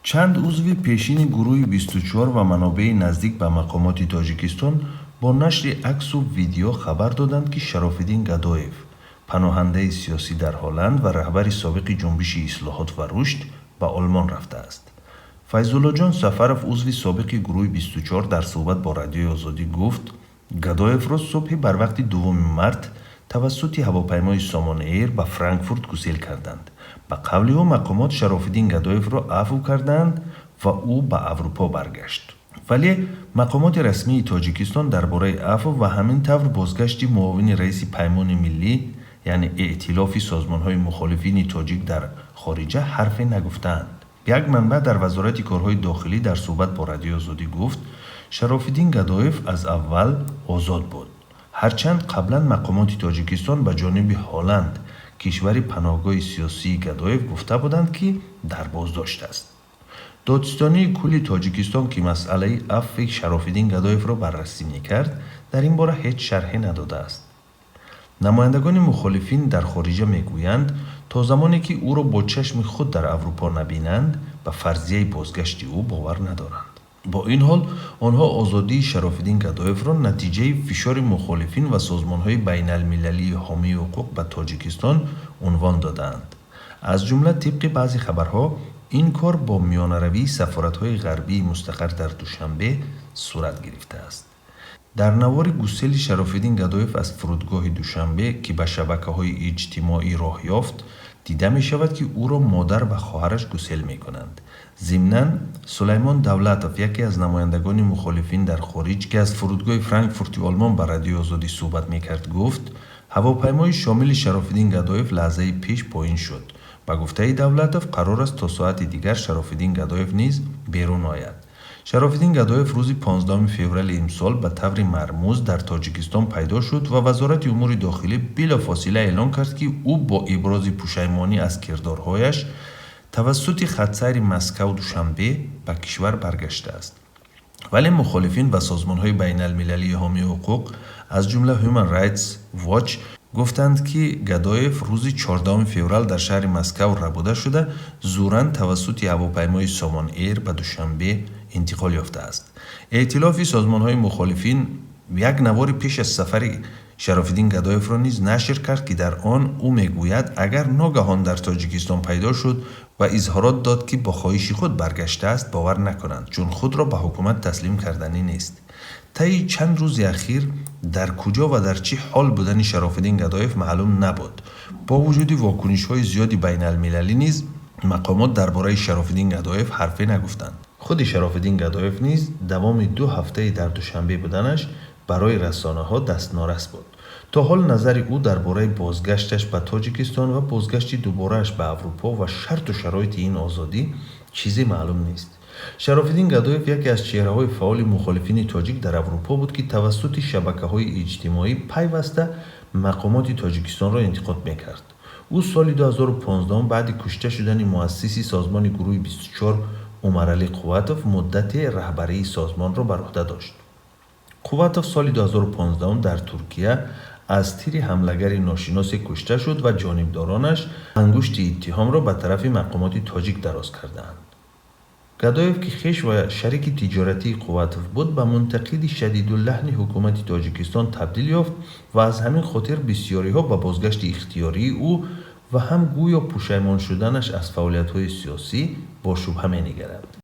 چند عضو پیشین گروه 24 و منابع نزدیک به مقامات تاجیکستان با نشر عکس و ویدیو خبر دادند که شراف‌الدین گدایف، پناهنده سیاسی در هلند و رهبر سابق جنبش اصلاحات و رشد، به آلمان رفته است. فیض‌الله جان سفرов عضو سابق گروه 24 در صحبت با رادیوی آزادی گفت گدایف را صبح بر وقت 2 مارت توسط هواپیمای سامان ایر به فرانکفورت گسیل کردند. به قول او مقامات شراف‌الدین گدایف را عفو کردند و او به اروپا برگشت. ولی مقامات رسمی تاجیکستان درباره عفو و همین طور بازگشت معاون رئیس پیمان ملی یعنی ائتلاف سازمان‌های مخالفین تاجیک در خارجه حرفی نگفتند. یک منبع در وزارت کارهای داخلی در صحبت با رادیو آزادی گفت شراف‌الدین گدایف از اول آزاد بود، هرچند قبلا مقامات تاجیکستان به جانب هلند کشور پناهگاه سیاسی گدایف گفته بودند که در بازداشت است. دادستانی کل تاجیکستان که مسئله عفو شراف‌الدین گدایف را بررسی می‌کرد در این باره هیچ شرحی نداده است. نمایندگان مخالفین در خارجه میگویند تا زمانی که او را با چشم خود در اروپا نبینند به فرضیه بازگشت او باور ندارند. با این حال آنها آزادی شراف‌الدین گدایف را نتیجه فشار مخالفین و سازمان‌های بین المللی حامی حقوق به تاجیکستان عنوان دادند. از جمله طبق بعضی خبرها این کار با میانه‌روی سفارت‌های غربی مستقر در دوشنبه صورت گرفته است. در نوار گسیل شراف‌الدین گدایف از فرودگاه دوشنبه که به شبکه‌های اجتماعی راه یافت دیده می شود که او را مادر و خواهرش گسیل می کنند. ضمناً سلیمان دولتوف یکی از نمایندگان مخالفین در خارج که از فرودگاه فرانکفورت آلمان به رادیو آزادی صحبت می کرد گفت هواپیمای شامل شراف‌الدین گدایف لحظه پیش پایین شد. به گفته دولتوف قرار است تا ساعت دیگر شراف‌الدین گدایف نیز بیرون آید. شراف‌الدین گدایف روز 15 فوریه امسال به طور مرموز در تاجیکستان پیدا شد و وزارت امور داخلی بلافاصله اعلام کرد که او با ابراز پشیمانی از کردارهایش توسط خط‌سیر مسکو دوشنبه به کشور برگشته است. ولی مخالفین و سازمان‌های بین المللی حامی حقوق از جمله هیومن رایتس واچ گفتند که گدایف روز 14 فوریه در شهر مسکو ربوده شده زوراً توسط هواپیمای سامان ایر به دوشنبه انتقال یافته است. ائتلاف سازمان‌های مخالفین یک نوار پیش از سفر شراف‌الدین گدایف را نیز نشر کرد که در آن او میگوید اگر ناگهان در تاجیکستان پیدا شد و اظهارات داد که با خواهش خود برگشته است باور نکنند چون خود را به حکومت تسلیم کردنی نیست. طی چند روز اخیر در کجا و در چه حال بودن شراف‌الدین گدایف معلوم نبود. با وجود واکنش‌های زیادی بین المللی نیز مقامات درباره شراف‌الدین گدایف حرفی نگفتند. خود شراف‌الدین گدایف نیز دوام 2 هفته در دوشنبه بودنش برای رسانه‌ها دستنارس بود. تا حال نظر او درباره بازگشتش به تاجیکستان و بازگشت دوباره‌اش به اروپا و شرط و شرایط این آزادی چیزی معلوم نیست. شراف‌الدین گدایف یکی از چهره‌های فعال مخالفین تاجیک در اروپا بود که توسط شبکه‌های اجتماعی پیوسته مقامات تاجیکستان را انتقاد می‌کرد. او سال 2015 بعد کشته شدن مؤسس سازمان گروه 24 عمرعلی قواتوف مدت رهبری سازمان را بر عهده داشت. قواتوف سال 2015 در ترکیه از تیر حمله‌گر ناشناس کشته شد و جانبدارانش انگشت اتهام را به طرف مقامات تاجیک دراز کردند. گدایف که خویش و شریک تجارتی قواتوف بود به منتقد شدیداللحن حکومت تاجیکستان تبدیل یافت و از همین خاطر بسیاری‌ها به بازگشت اختیاری او و هم گویا پشیمان شدنش از فعالیت‌های سیاسی با شبهه می‌نگرند.